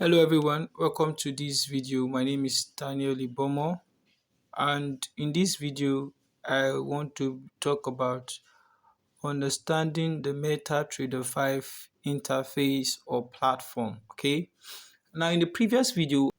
Hello everyone, welcome to this video. My name is Daniel Ibomo, and in this video I want to talk about understanding the MetaTrader 5 interface or platform. Okay, now in the previous video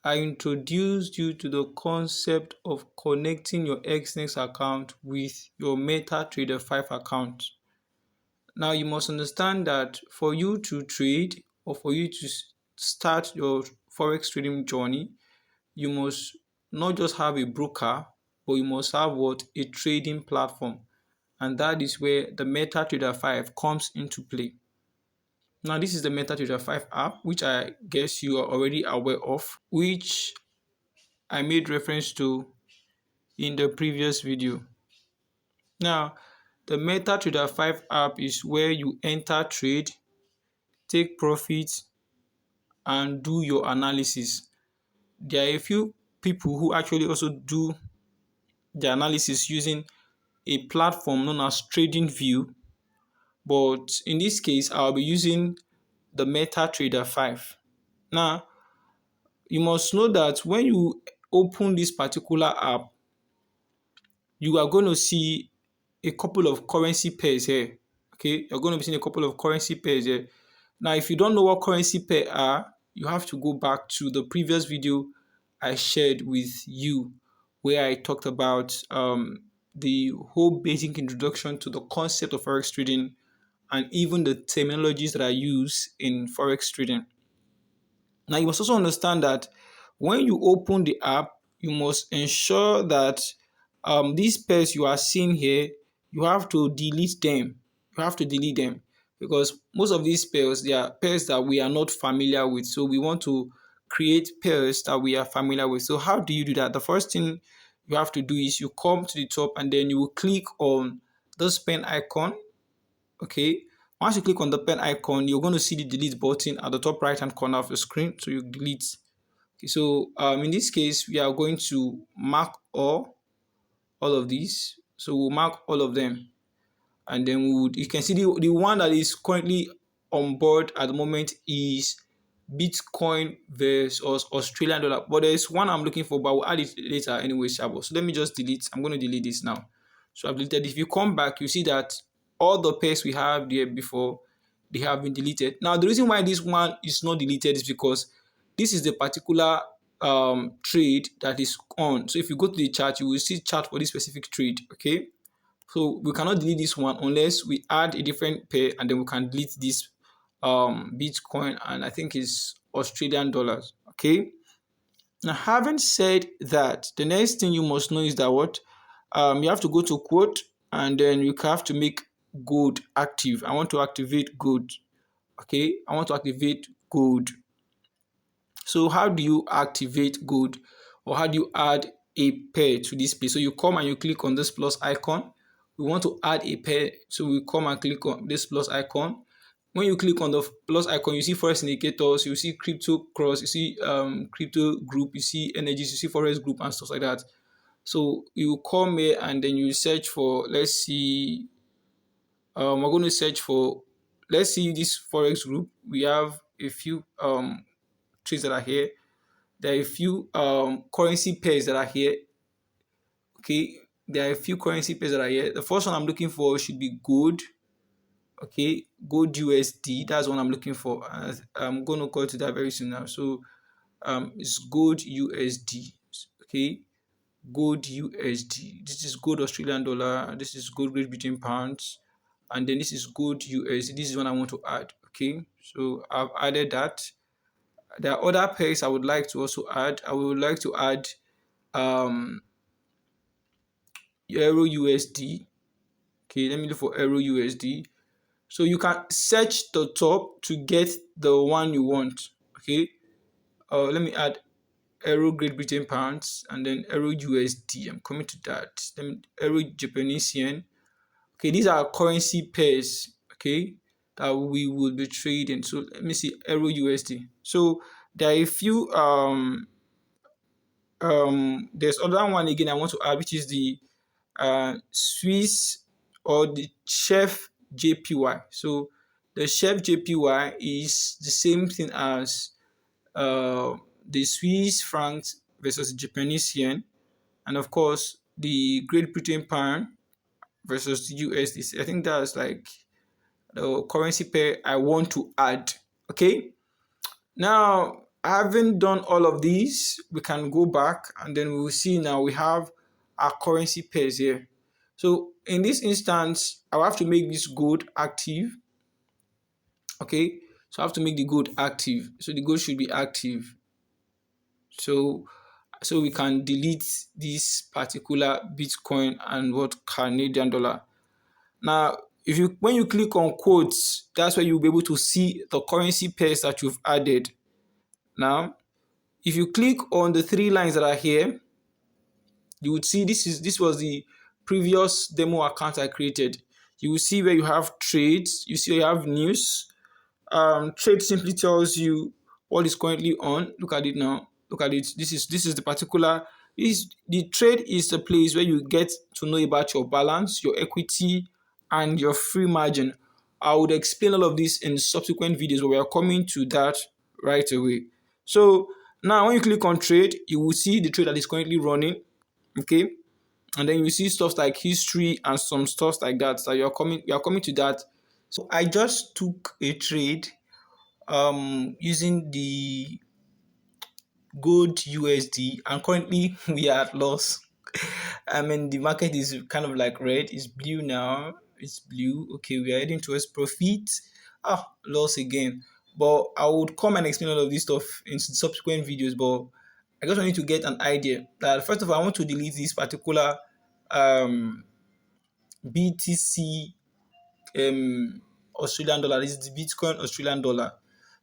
I introduced you to the concept of connecting your XNext account with your MetaTrader 5 account. Now you must understand that for you to trade or for you to start your forex trading journey, you must not just have a broker, but you must have what? A trading platform. And that is where the MetaTrader 5 comes into play. Now this is the MetaTrader 5 app, which I guess you are already aware of, which I made reference to in the previous video. Now, the MetaTrader 5 app is where you enter trade, take profit, and do your analysis. There are a few people who actually also do the analysis using a platform known as TradingView, but in this case, I'll be using the MetaTrader 5. Now, you must know that when you open this particular app, you are going to see a couple of currency pairs here. Okay, you're going to be seeing a couple of currency pairs here. Now, if you don't know what currency pair are, you have to go back to the previous video I shared with you, where I talked about the whole basic introduction to the concept of forex trading and even the terminologies that I use in forex trading. Now, you must also understand that when you open the app, you must ensure that these pairs you are seeing here, you have to delete them. You have to delete them because most of these pairs, they are pairs that we are not familiar with. So we want to create pairs that we are familiar with. So how do you do that? The first thing you have to do is you come to the top and then you will click on this pen icon. Okay, once you click on the pen icon, you're going to see the delete button at the top right hand corner of the screen. So you delete. Okay, so in this case, we are going to mark all of these. So we'll mark all of them, and then you can see the one that is currently on board at the moment is Bitcoin versus Australian dollar. But there's one I'm looking for, but we'll add it later anyway, Shabo. So let me just delete. I'm going to delete this now. So I've deleted. If you come back, you see that all the pairs we have there before, they have been deleted. Now, the reason why this one is not deleted is because this is the particular trade that is on. So if you go to the chart, you will see chart for this specific trade. Okay. So we cannot delete this one unless we add a different pair and then we can delete this Bitcoin and I think it's Australian dollars. Okay. Now, having said that, the next thing you must know is that what you have to go to quote and then you have to make gold active. I want to activate gold. Okay, I want to activate gold. So how do you activate gold or how do you add a pair to this place? So you come and you click on this plus icon. We want to add a pair, so we come and click on this plus icon. When you click on the plus icon, you see forex indicators, you see crypto cross, you see crypto group, you see energies, you see forex group and stuff like that. So you come here and then you search for, let's see, we're going to search for, let's see this forex group. We have a few trades that are here. There are a few currency pairs that are here. Okay, there are a few currency pairs that are here. The first one I'm looking for should be gold. Okay, gold USD. That's what I'm looking for. I'm going to go to that very soon now. So it's gold USD. Okay, gold USD. This is gold Australian dollar. This is gold Great Britain pounds, and then this is gold USD. This is one I want to add. Okay, so I've added that. There are other pairs I would like to also add. I would like to add Euro USD. Okay, let me look for Euro USD. So you can search the top to get the one you want. Okay, let me add Euro Great Britain pounds and then Euro USD. I'm coming to that. Then Euro Japanese yen. Okay, these are currency pairs. Okay, that we will be trading. So let me see Euro USD. So there are a few there's other one again I want to add, which is the Swiss or the Chef JPY. So the Chef JPY is the same thing as the Swiss francs versus Japanese yen, and of course the Great Britain pound versus the USD. I think that's like the currency pair I want to add. Okay. Now, having done all of these, we can go back and then we will see now we have our currency pairs here. So in this instance, I will have to make this gold active. Okay. So I have to make the gold active. So the gold should be active. So we can delete this particular Bitcoin and what Canadian dollar. Now, when you click on quotes, that's where you'll be able to see the currency pairs that you've added. Now, if you click on the three lines that are here, you would see this was the previous demo account I created. You will see where you have trades, you see where you have news. Trade simply tells you what is currently on. Look at it now. Look at it. This is the particular. The trade is the place where you get to know about your balance, your equity, and your free margin. I would explain all of this in subsequent videos, but we are coming to that right away. So now when you click on trade, you will see the trade that is currently running. Okay. And then you see stuff like history and some stuff like that. So you are coming to that. So I just took a trade using the gold USD, and currently we are at loss. I mean, the market is kind of like red. It's blue now. It's blue. Okay, we are heading towards profit. Loss again. But I would come and explain all of this stuff in subsequent videos. But I just want you to get an idea that first of all, I want to delete this particular BTC Australian dollar. This is the Bitcoin Australian dollar.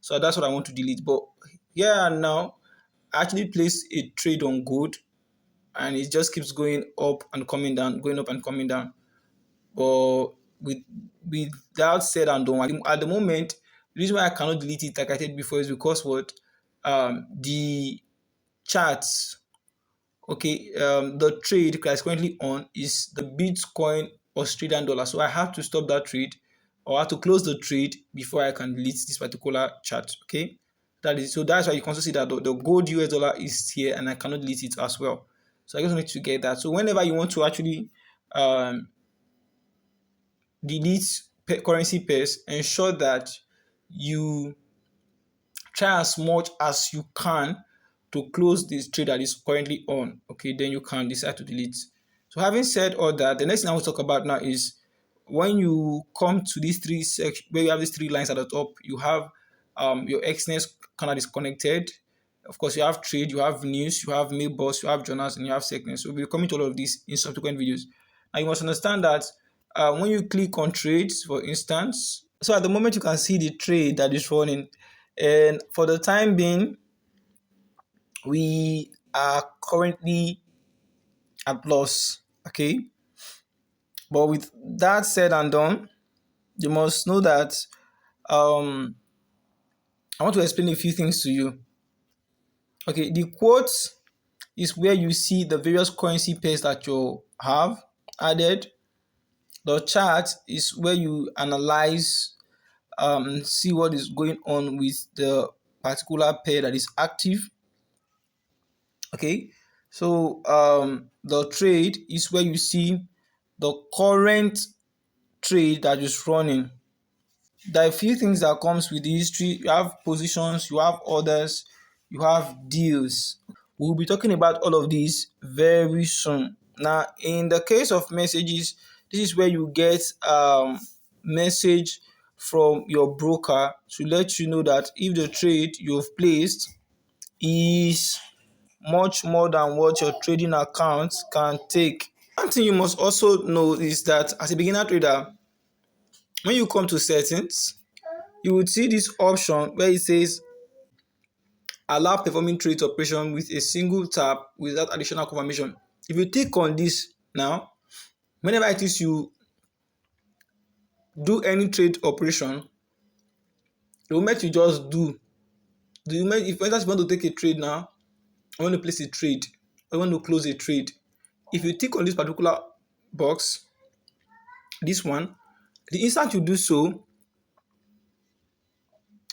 So that's what I want to delete. But here and now, I actually placed a trade on gold, and it just keeps going up and coming down, going up and coming down. But with that said and done, at the moment, the reason why I cannot delete it, like I said before, is because what the charts. Okay, the trade that's currently on is the Bitcoin Australian dollar. So I have to stop that trade, or I have to close the trade before I can delete this particular chart. Okay, that's why you can also see that the gold US dollar is here, and I cannot delete it as well. So I just need to get that. So whenever you want to actually delete currency pairs, ensure that you try as much as you can to close this trade that is currently on. Okay, then you can decide to delete. So having said all that, the next thing I want to talk about now is when you come to these three sections, where you have these three lines at the top, you have your Xness kind is connected. Of course, you have trade, you have news, you have mailbox, you have journals, and you have segments. So we'll be coming to all of these in subsequent videos. Now you must understand that when you click on trades, for instance, so at the moment you can see the trade that is running, and for the time being, we are currently at loss. Okay, but with that said and done, you must know that I want to explain a few things to you. Okay, the quotes is where you see the various currency pairs that you have added. The chart is where you analyze, see what is going on with the particular pair that is active. Okay, so the trade is where you see the current trade that is running. There are a few things that comes with the history. You have positions, you have orders, you have deals. We'll be talking about all of these very soon. Now, in the case of messages, this is where you get message from your broker to let you know that if the trade you've placed is much more than what your trading account can take. One thing you must also know is that as a beginner trader, when you come to settings, you would see this option where it says allow performing trade operation with a single tap without additional confirmation. If you click on this now, whenever it is you do any trade operation, the moment you just do, the moment if you want to take a trade now, I want to place a trade, I want to close a trade. If you click on this particular box, this one, the instant you do so,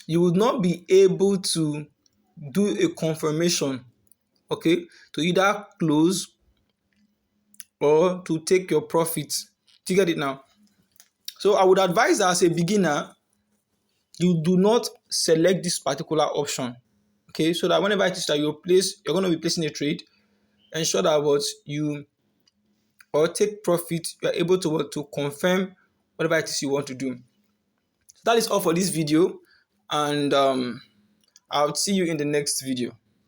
you will not be able to do a confirmation, okay, to either close or to take your profits. Do you get it now? So I would advise that as a beginner, you do not select this particular option. Okay, so that whenever it is that you're going to be placing a trade, ensure that what you or take profit, you are able to confirm whatever it is you want to do. So that is all for this video, and I'll see you in the next video.